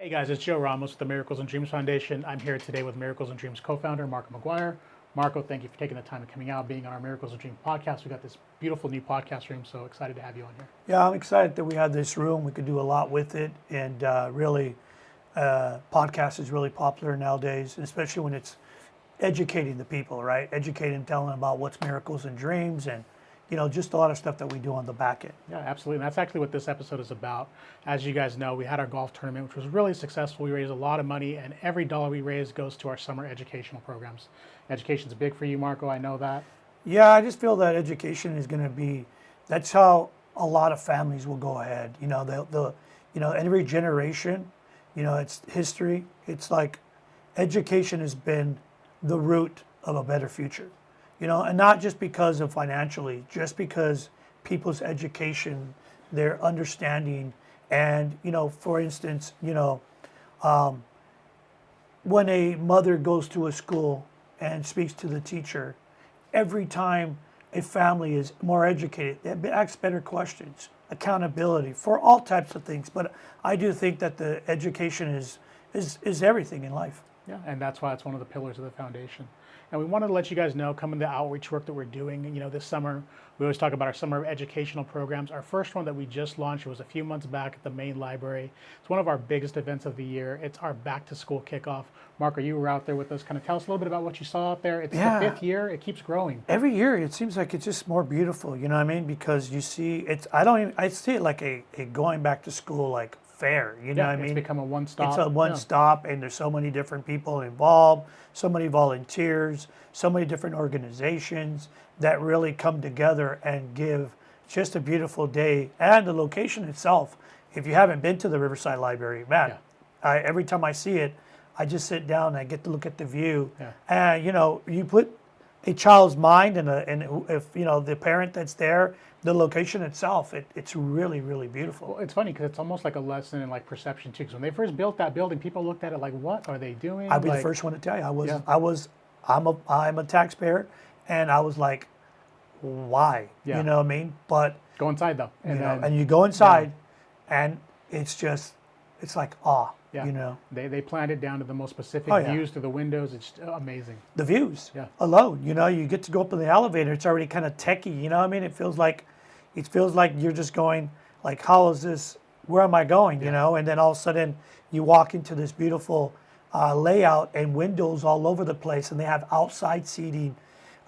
Hey guys, it's Joe Ramos with the Miracles and Dreams Foundation. I'm here today with Miracles and Dreams co-founder Marco McGuire. Marco, thank you for taking the time and coming out, being on our Miracles and Dreams podcast. We got this beautiful new podcast room, so excited to have you on here. Yeah, I'm excited that we have this room. We could do a lot with it, and really, podcast is really popular nowadays, especially when it's educating the people, right? Educating, telling them about what's miracles and dreams, and just a lot of stuff that we do on the back end. Yeah, absolutely. And that's actually what this episode is about. As you guys know, we had our golf tournament, which was really successful. We raised a lot of money, and every dollar we raise goes to our summer educational programs. Education's big for you, Marco. I know that. Yeah, I just feel that education is going to be. That's how a lot of families will go ahead. Every generation, it's history. It's like education has been the root of a better future. And not just because of financially, just because people's education, their understanding, and for instance, when a mother goes to a school and speaks to the teacher, every time a family is more educated, it asks better questions, accountability for all types of things. But I do think that the education is everything in life. Yeah, and that's why it's one of the pillars of the foundation. And we wanted to let you guys know, coming to the outreach work that we're doing, this summer, we always talk about our summer educational programs. Our first one that we just launched was a few months back at the main library. It's one of our biggest events of the year. It's our back to school kickoff. Marco, you were out there with us. Kind of tell us a little bit about what you saw out there. It's the fifth year. It keeps growing. Every year, it seems like it's just more beautiful. You know what I mean? Because you see, I see it like a going back to school like fair. You know what I mean? It's become a one-stop. It's a one-stop, and there's so many different people involved, so many volunteers, so many different organizations that really come together and give just a beautiful day. And the location itself, if you haven't been to the Riverside Library, man, every time I see it, I just sit down and I get to look at the view. Yeah. And you put a child's mind and if the parent that's there, the location itself, it's really, really beautiful. Well, it's funny because it's almost like a lesson in like perception too. Because when they first built that building, people looked at it like, "What are they doing?" I'll be the first one to tell you. I'm a taxpayer, and I was like, "Why?" Yeah. You know what I mean? But go inside though, and you go inside, and it's like awe. Yeah. They planned it down to the most specific views through the windows. It's amazing. The views alone, you get to go up in the elevator. It's already kind of techy. You know what I mean? It feels like you're just going like, how is this? Where am I going? And then all of a sudden you walk into this beautiful layout and windows all over the place, and they have outside seating,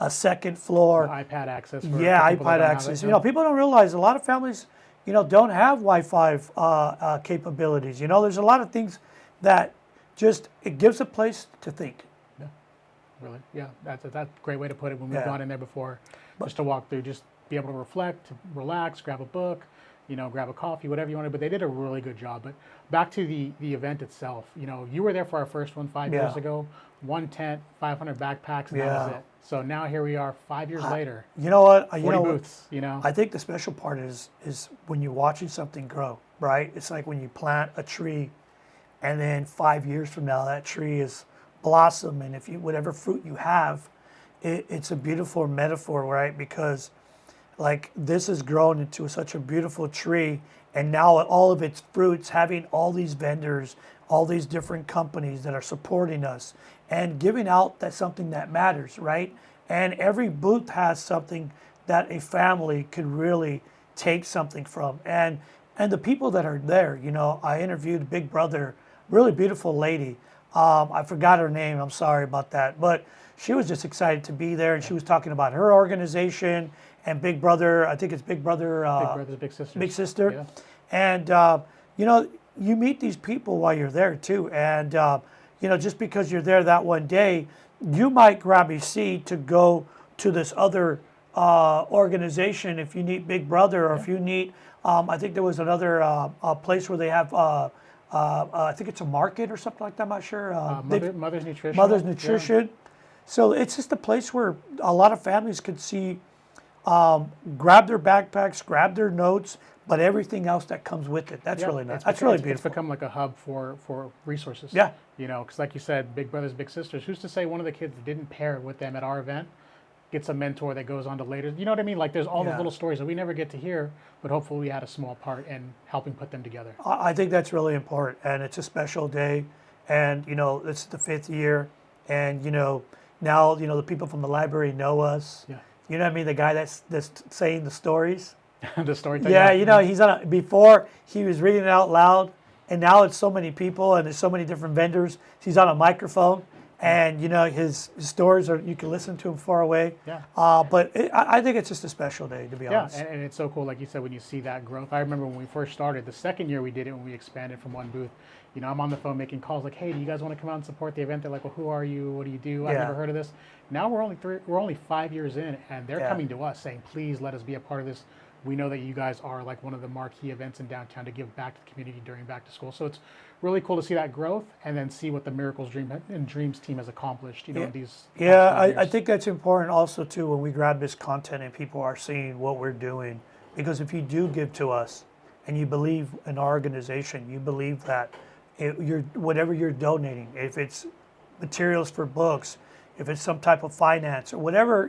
a second floor, iPad access. iPad access. People don't realize a lot of families don't have Wi-Fi capabilities. There's a lot of things that it gives a place to think. Yeah, really. Yeah, that's a great way to put it. When we've gone in there before, just to walk through, just be able to reflect, to relax, grab a book, grab a coffee, whatever you wanted. But they did a really good job. But back to the event itself. You were there for our first one 5 years ago. One tent, 500 backpacks, and that was it. So now here we are 5 years later. You know what? 40 booths, I think the special part is when you're watching something grow, right? It's like when you plant a tree, and then 5 years from now, that tree is blossom, and whatever fruit you have, it's a beautiful metaphor, right? Because like this has grown into such a beautiful tree, and now all of its fruits, having all these vendors, all these different companies that are supporting us and giving out that's something that matters, right? And every booth has something that a family could really take something from. And the people that are there, I interviewed Big Brother, really beautiful lady. I forgot her name, I'm sorry about that. But she was just excited to be there, and she was talking about her organization and Big Brother. I think it's Big Brother. Big Brother's Big Sister. Big Sister. Yeah. And, you meet these people while you're there too. And, just because you're there that one day, you might grab a seat to go to this other organization if you need Big Brother, or if you need, I think there was another place where they have, I think it's a market or something like that, I'm not sure. Mother's Nutrition. Mother's Nutrition. Yeah. So it's just a place where a lot of families could see, grab their backpacks, grab their notes, but everything else that comes with it. That's really nice. That's really beautiful. It's become like a hub for resources. Yeah. Because like you said, Big Brothers, Big Sisters. Who's to say one of the kids didn't pair with them at our event? gets a mentor that goes on to later. You know what I mean? Like there's all those Yeah. little stories that we never get to hear, but hopefully we had a small part in helping put them together. I think that's really important, and it's a special day, and this is the 5th year, and now the people from the library know us. Yeah. You know what I mean? The guy that's saying the stories. The storytelling. Yeah, he's before he was reading it out loud, and now it's so many people and there's so many different vendors. He's on a microphone, and his stories you can listen to him far away. Yeah. But I think it's just a special day, to be honest. Yeah, and it's so cool, like you said, when you see that growth. I remember when we first started, the second year we did it, when we expanded from one booth, I'm on the phone making calls like, hey, do you guys want to come out and support the event? They're like, well, who are you? What do you do? I've Yeah. never heard of this. Now we're only 5 years in, and they're Yeah. coming to us saying, please let us be a part of this. We know that you guys are like one of the marquee events in downtown to give back to the community during back to school. So it's really cool to see that growth and then see what the Miracles Dreams team has accomplished, in these past Yeah, 5 I years. think that's important also too when we grab this content and people are seeing what we're doing. Because if you do give to us and you believe in our organization, you believe that whatever you're donating, if it's materials for books, if it's some type of finance or whatever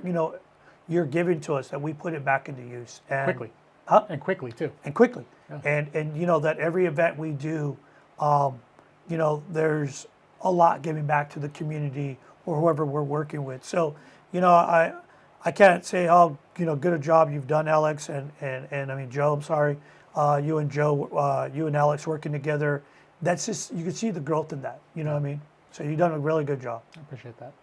you're giving to us, that we put it back into use and Quickly. Huh? And quickly, too. and quickly. Yeah. And that every event we do, there's a lot giving back to the community or whoever we're working with. So, I can't say how good a job you've done, Alex, and I mean Joe. I'm sorry, you and Alex working together. That's just, you can see the growth in that. You know what I mean? So you've done a really good job. I appreciate that.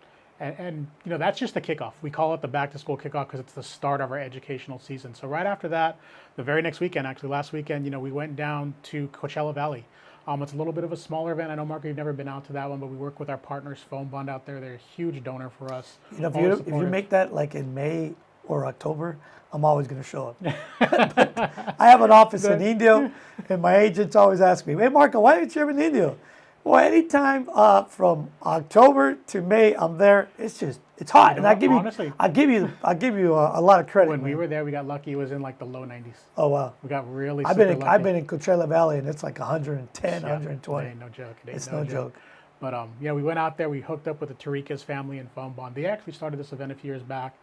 And that's just the kickoff. We call it the back to school kickoff because it's the start of our educational season. So right after that, the very next weekend, actually last weekend, we went down to Coachella Valley. It's a little bit of a smaller event. I know, Marco, you've never been out to that one, but we work with our partners, Foam Bond, out there. They're a huge donor for us. If Always you supportive. make that like in May or October, I'm always going to show up. But I have an office in Indio, and my agents always ask me, "Hey, Marco, why didn't you ever in Indio?" Well, anytime from October to May, I'm there. It's hot, and honestly, I give you a lot of credit. when we man. were there, we got lucky. It was in like the low 90s. Oh wow! We got really I've super lucky. been in Coachella Valley, and it's like 110, Yeah, 120. It ain't no joke. It ain't It's no joke. But yeah, we went out there. We hooked up with the Tarikas family and Foam Bond. They actually started this event a few years back.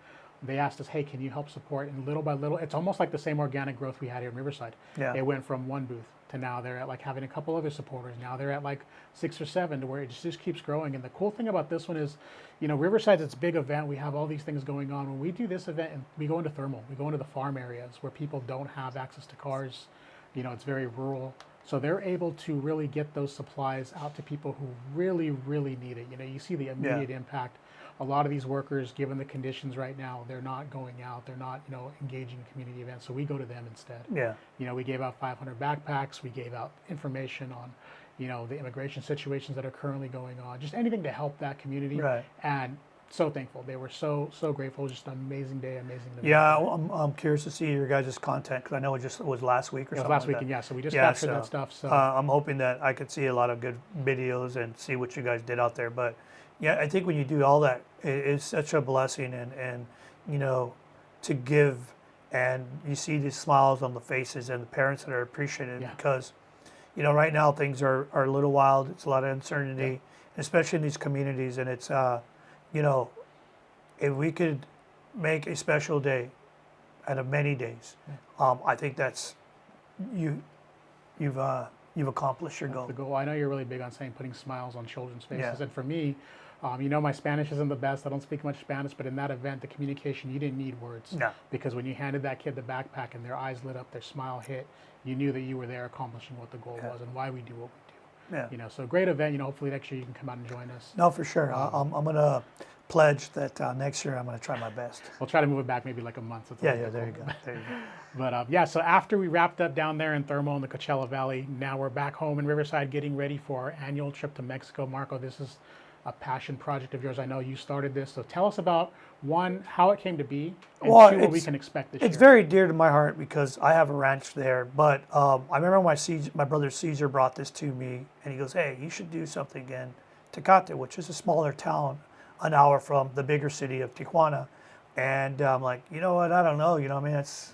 They asked us, hey, can you help support? And little by little, it's almost like the same organic growth we had here in Riverside. Yeah. It went from one booth to now they're at like having a couple other supporters. Now they're at like 6 or 7 to where it just keeps growing. And the cool thing about this one is, Riverside's its big event. We have all these things going on. When we do this event, and we go into thermal, we go into the farm areas where people don't have access to cars. It's very rural. So they're able to really get those supplies out to people who really, really need it. You see the immediate impact. A lot of these workers, given the conditions right now, they're not going out. They're not, engaging in community events. So we go to them instead. Yeah. We gave out 500 backpacks. We gave out information on, the immigration situations that are currently going on. Just anything to help that community. Right. And so thankful. They were so grateful. Just an amazing day, amazing event. Yeah, I'm curious to see your guys' content because I know it was last week or It was something. last like weekend, that. yeah. So we just captured so, that stuff. So I'm hoping that I could see a lot of good videos and see what you guys did out there. But yeah, I think when you do all that, it's such a blessing and to give, and you see these smiles on the faces and the parents that are appreciative because right now things are a little wild. It's a lot of uncertainty, especially in these communities, and it's if we could make a special day out of many days, I think that's you've accomplished your goal. the goal. I know you're really big on saying putting smiles on children's faces, Yeah. and for me, my Spanish isn't the best. I don't speak much Spanish, but in that event, the communication, you didn't need words. No. Because when you handed that kid the backpack and their eyes lit up, their smile hit, you knew that you were there accomplishing what the goal was and why we do what we do. Yeah. So great event. Hopefully next year you can come out and join us. No, for sure. I'm gonna pledge that next year I'm gonna try my best. We'll try to move it back maybe like a month. So it's a Yeah, little yeah. bit There you cool. go. There you go. But yeah, so after we wrapped up down there in Thermal in the Coachella Valley, now we're back home in Riverside getting ready for our annual trip to Mexico. Marco, this is a passion project of yours. I know you started this. So tell us about, one, how it came to be, and Well, two, what we can expect this It's year. very dear to my heart because I have a ranch there. But I remember my brother Caesar brought this to me, and he goes, "Hey, you should do something in Tecate, which is a smaller town, an hour from the bigger city of Tijuana." And I'm like, you know what? I don't know. I mean, it's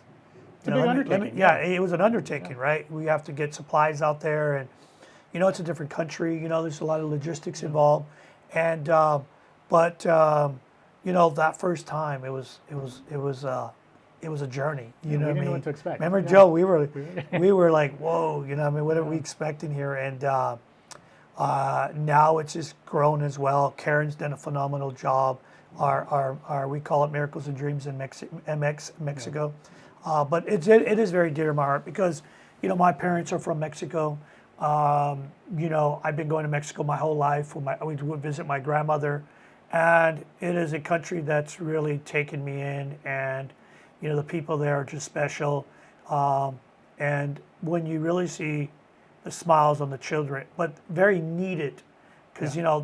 a big undertaking, yeah, it was an undertaking, right? We have to get supplies out there, and it's a different country. There's a lot of logistics involved, and you know, that first time it was a journey. You know we what I didn't know mean? what to expect. Remember, Yeah. Joe? We were like, whoa, you know, what I mean, what are we expecting here? And now it's just grown as well. Karen's done a phenomenal job. Our we call it Miracles and Dreams in Mexico. But it is very dear to my heart because, you know, my parents are from Mexico. You know, I've been going to Mexico my whole life. We would visit my grandmother, and it is a country that's really taken me in. And, you know, the people there are just special. And when you really see the smiles on the children, but very needed, because you know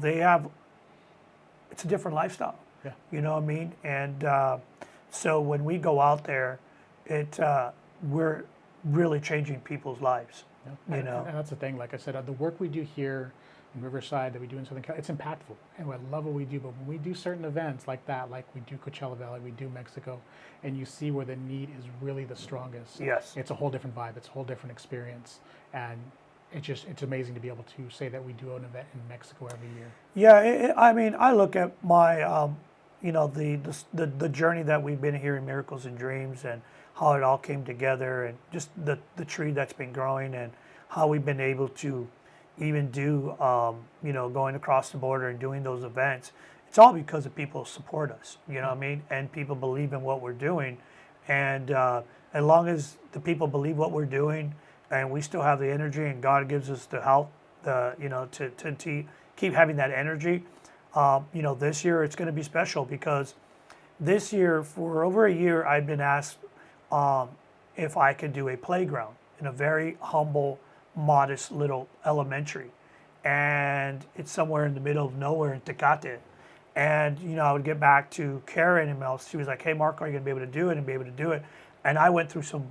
it's a different lifestyle. Yeah. You know what I mean? And so when we go out there, we're really changing people's lives. Yeah. You know, and that's the thing. Like I said, the work we do here in Riverside that we do in Southern California, it's impactful, and I love what we do. But when we do certain events like that, like we do Coachella Valley, we do Mexico, and you see where the need is really the strongest. Yes. It's a whole different vibe. It's a whole different experience, and it's amazing to be able to say that we do an event in Mexico every year. Yeah. I mean, I look at my, you know, the journey that we've been here in Miracles and Dreams, and how it all came together, and just the tree that's been growing, and how we've been able to even do, you know, going across the border and doing those events. It's all because of people support us, you know what I mean? And people believe in what we're doing. And as long as the people believe what we're doing, and we still have the energy, and God gives us the help, you know, to keep having that energy. You know, this year it's going to be special because this year, for over a year, I've been asked if I could do a playground in a very humble, modest little elementary, and it's somewhere in the middle of nowhere in Tecate. And you know, I would get back to Karen, and she was like, "Hey, Mark, are you gonna be able to do it?" And be able to do it. And I went through some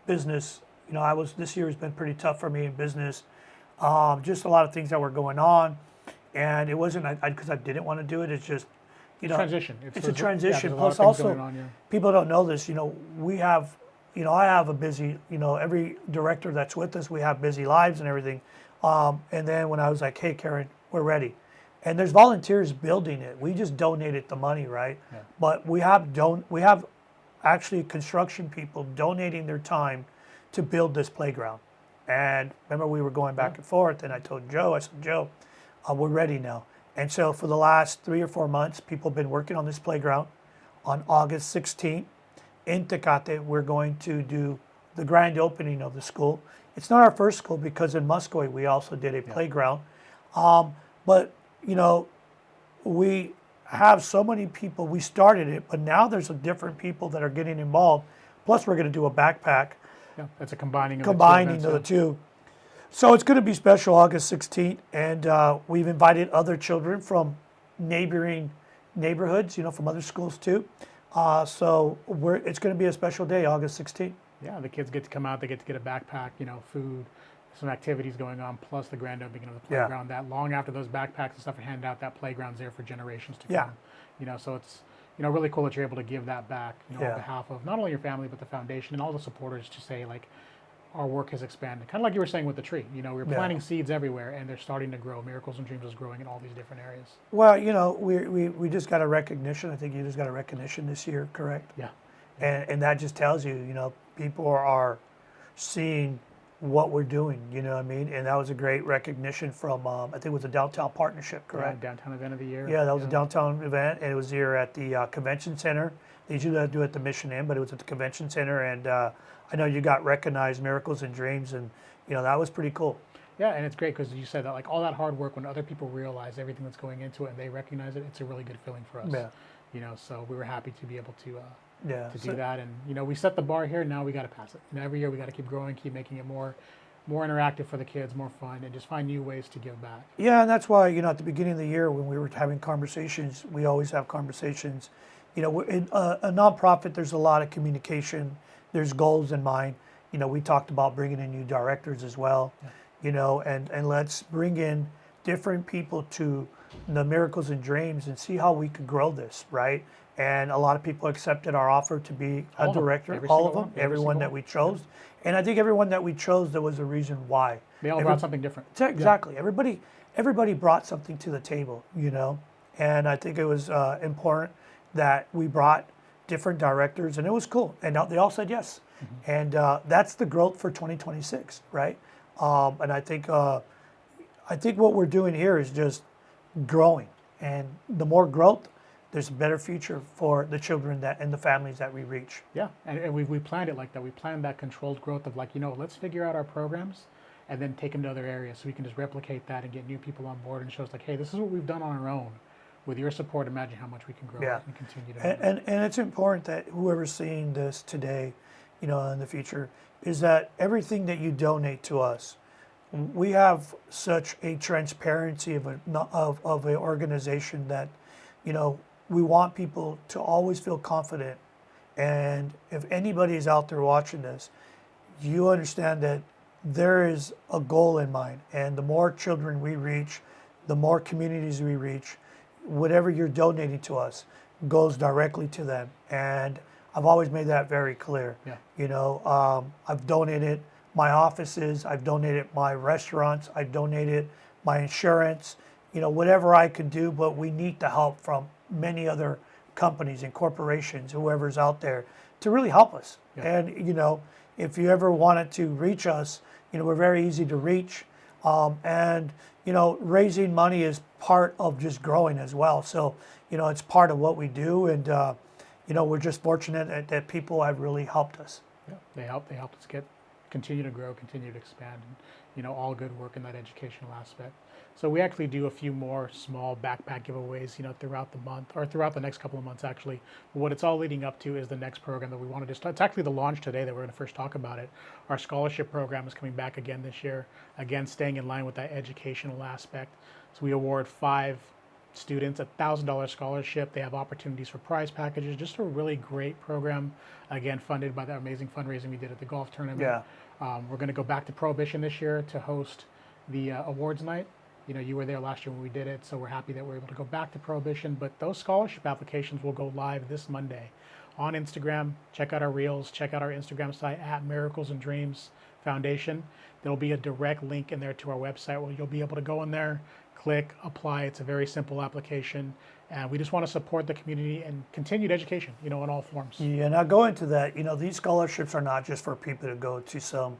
business. You know, this year has been pretty tough for me in business. Just a lot of things that were going on, and it wasn't because I didn't want to do it. It's just, you know, Transition. It's a transition. Yeah, there's a lot Plus, of things also, going on, yeah. people don't know this. You know, we have, you know, I have a busy, you know, every director that's with us, we have busy lives and everything. And then when I was like, "Hey, Karen, we're ready," and there's volunteers building it. We just donated the money, right? Yeah. But we have actually construction people donating their time to build this playground. And remember, we were going back and forth, and I told Joe, I said, "Joe, we're ready now." And so for the last 3 or 4 months, people have been working on this playground. On August 16th, in Tecate, we're going to do the grand opening of the school. It's not our first school because in Muscoy, we also did a playground. But, you know, we have so many people. We started it, but now there's different people that are getting involved. Plus, we're going to do a backpack. Yeah, that's a combining of the two. So it's going to be special August 16th, and we've invited other children from neighboring neighborhoods, you know, from other schools too. So it's going to be a special day, August 16th. Yeah, the kids get to come out, they get to get a backpack, you know, food, some activities going on, plus the grand opening of the playground. That long after those backpacks and stuff are handed out, that playground's there for generations to come. You know, so it's, you know, really cool that you're able to give that back, you know, on behalf of not only your family, but the foundation and all the supporters to say, like, our work has expanded. Kind of like you were saying with the tree. You know, we're planting seeds everywhere, and they're starting to grow. Miracles and Dreams is growing in all these different areas. Well, you know, we just got a recognition. I think you just got a recognition this year, correct? Yeah. And that just tells you, you know, people are seeing what we're doing, you know what I mean? And that was a great recognition from, I think it was a downtown partnership, correct? Yeah, downtown event of the year. Yeah, that was a downtown event, and it was here at the convention center. They usually do it at the Mission Inn, but it was at the convention center, and I know you got recognized, Miracles and Dreams, and you know that was pretty cool. Yeah, and it's great because you said that, like, all that hard work, when other people realize everything that's going into it and they recognize it, it's a really good feeling for us. Yeah. You know, so we were happy to be able to So- do that, and you know, we set the bar here. Now we got to pass it. You know, every year we got to keep growing, keep making it more interactive for the kids, more fun, and just find new ways to give back. Yeah, and that's why, you know, at the beginning of the year when we were having conversations, we always have conversations. You know, in a nonprofit, there's a lot of communication. There's goals in mind. You know, we talked about bringing in new directors as well. Yeah. You know, and let's bring in different people to the Miracles and Dreams and see how we could grow this, right? And a lot of people accepted our offer to be a director, all of them, everyone that we chose. And I think everyone that we chose, there was a reason why. They all brought something different. Exactly. Everybody brought something to the table, you know. And I think it was important that we brought different directors, and it was cool, and they all said yes. And that's the growth for 2026, right? And I think what we're doing here is just growing, and the more growth, there's a better future for the children that and the families that we reach. Yeah, and we planned it like that. We planned that controlled growth of like, let's figure out our programs and then take them to other areas so we can just replicate that and get new people on board and show us like, hey, this is what we've done on our own. With your support, imagine how much we can grow and continue to. And it's important that whoever's seeing this today, in the future, is that everything that you donate to us, we have such a transparency of an organization that, we want people to always feel confident. And if anybody's out there watching this, you understand that there is a goal in mind. And the more children we reach, the more communities we reach, whatever you're donating to us goes directly to them. And I've always made that very clear. Yeah. I've donated my offices, I've donated my restaurants, I've donated my insurance, whatever I could do, but we need the help from many other companies and corporations, whoever's out there, to really help us. Yeah. And, if you ever wanted to reach us, we're very easy to reach. And, raising money is part of just growing as well. So, it's part of what we do. And, we're just fortunate that people have really helped us. Yeah, they helped us continue to grow, continue to expand, and all good work in that educational aspect. So we actually do a few more small backpack giveaways, throughout the month or throughout the next couple of months actually. But what it's all leading up to is the next program that we wanted to start. It's actually the launch today that we're going to first talk about it. Our scholarship program is coming back again this year, again staying in line with that educational aspect. So we award 5 students a $1,000 scholarship. They have opportunities for prize packages. Just a really great program, again funded by the amazing fundraising we did at the golf tournament. Yeah. We're going to go back to Prohibition this year to host the awards night. You were there last year when we did it, so we're happy that we're able to go back to Prohibition. But those scholarship applications will go live this Monday on Instagram. Check out our reels. Check out our Instagram site at Miracles and Dreams Foundation. There'll be a direct link in there to our website where you'll be able to go in there, click, apply. It's a very simple application. And we just want to support the community and continued education, in all forms. Yeah, now go into that. These scholarships are not just for people to go to some,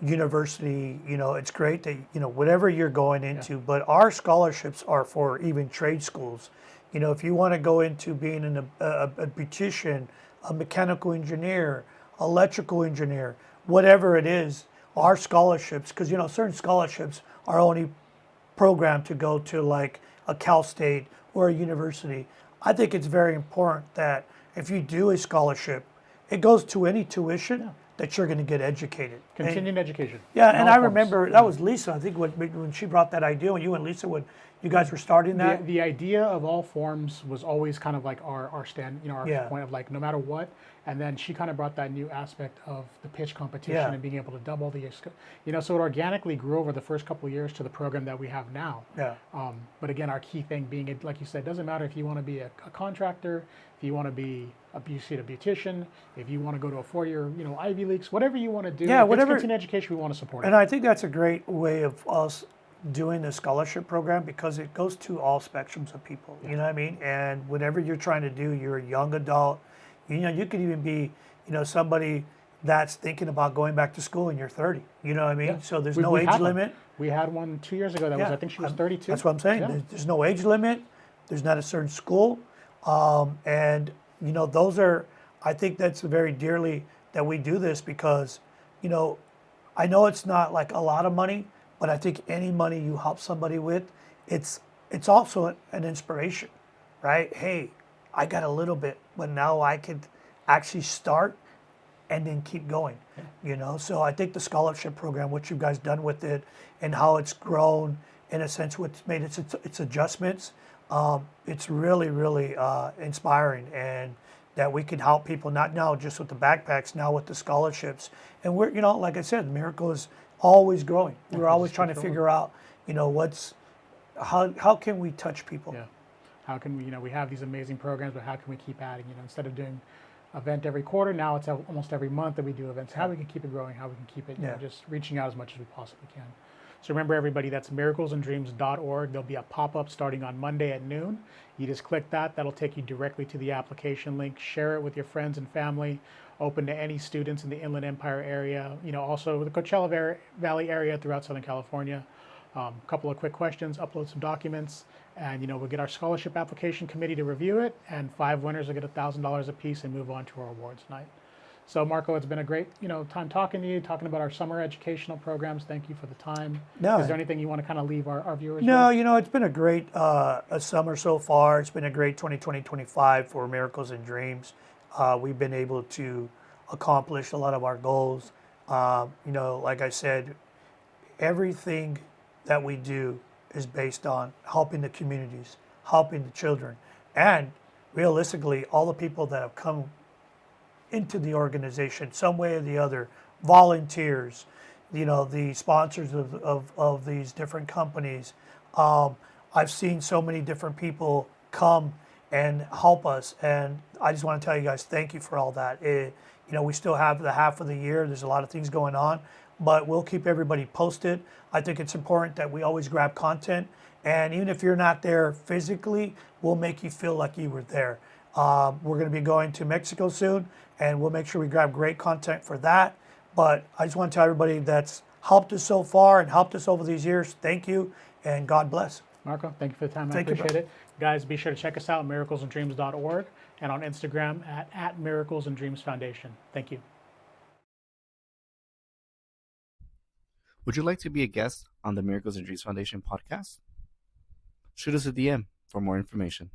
university. It's great that, whatever you're going into, but our scholarships are for even trade schools. If you want to go into being a beautician, a mechanical engineer, electrical engineer, whatever it is, our scholarships, because, certain scholarships are only programmed to go to like a Cal State or a university. I think it's very important that if you do a scholarship, it goes to any tuition that you're going to get educated. Continuing education. Yeah, and I remember that was Lisa, I think, when she brought that idea, when you and Lisa, when you guys were starting that. The idea of all forms was always kind of like our stand, our point of like no matter what. And then she kind of brought that new aspect of the pitch competition and being able to double the, so it organically grew over the first couple of years to the program that we have now. Yeah. But again, our key thing being, like you said, it doesn't matter if you want to be a contractor, if you want to be a beautician, if you want to go to a 4-year, Ivy Leagues, whatever you want to do. Yeah, whatever. It's continuing education, we want to support it. And I think that's a great way of us doing the scholarship program because it goes to all spectrums of people. You know what I mean? And whatever you're trying to do, you're a young adult. You could even be, somebody that's thinking about going back to school and you're 30. You know what I mean? Yeah. So there's no age limit. We had one 2 years ago that was, I think she was 32. That's what I'm saying. Yeah. There's no age limit. There's not a certain school. And, those are, I think that's very dearly that we do this because, I know it's not like a lot of money, but I think any money you help somebody with, it's also an inspiration, right? Hey, I got a little bit, but now I could actually start and then keep going, So I think the scholarship program, what you guys done with it and how it's grown, in a sense, what's made its adjustments, it's really, really inspiring, and that we can help people, not now just with the backpacks, now with the scholarships. And we're, like I said, Miracle is always growing. We're always trying to figure out, how can we touch people? Yeah. How can we, we have these amazing programs, but how can we keep adding, instead of doing event every quarter, now it's almost every month that we do events, how we can keep it growing, how we can keep it, just reaching out as much as we possibly can. So remember, everybody, that's miraclesanddreams.org. There'll be a pop-up starting on Monday at noon. You just click that. That'll take you directly to the application link. Share it with your friends and family. Open to any students in the Inland Empire area, also the Coachella Valley area throughout Southern California. A couple of quick questions, upload some documents, and we'll get our scholarship application committee to review it, and 5 winners will get $1,000 apiece and move on to our awards night. So Marco, it's been a great time talking to you, talking about our summer educational programs. Thank you for the time. No. Is there anything you want to kind of leave our viewers No, with? it's been a great a summer so far. It's been a great 2020-25 for Miracles and Dreams. We've been able to accomplish a lot of our goals. Like I said, everything that we do is based on helping the communities, helping the children, and realistically, all the people that have come into the organization some way or the other, volunteers, the sponsors of these different companies. I've seen so many different people come and help us, and I just want to tell you guys thank you for all that. We still have the half of the year. There's a lot of things going on, but we'll keep everybody posted. I think it's important that we always grab content, and even if you're not there physically, we'll make you feel like you were there. We're going to be going to Mexico soon, and we'll make sure we grab great content for that. But I just want to tell everybody that's helped us so far and helped us over these years, thank you, and God bless. Marco, thank you for the time. I Thank you, appreciate it. Guys, be sure to check us out at miraclesanddreams.org and on Instagram at Miracles and Dreams Foundation. Thank you. Would you like to be a guest on the Miracles and Dreams Foundation podcast? Shoot us a DM for more information.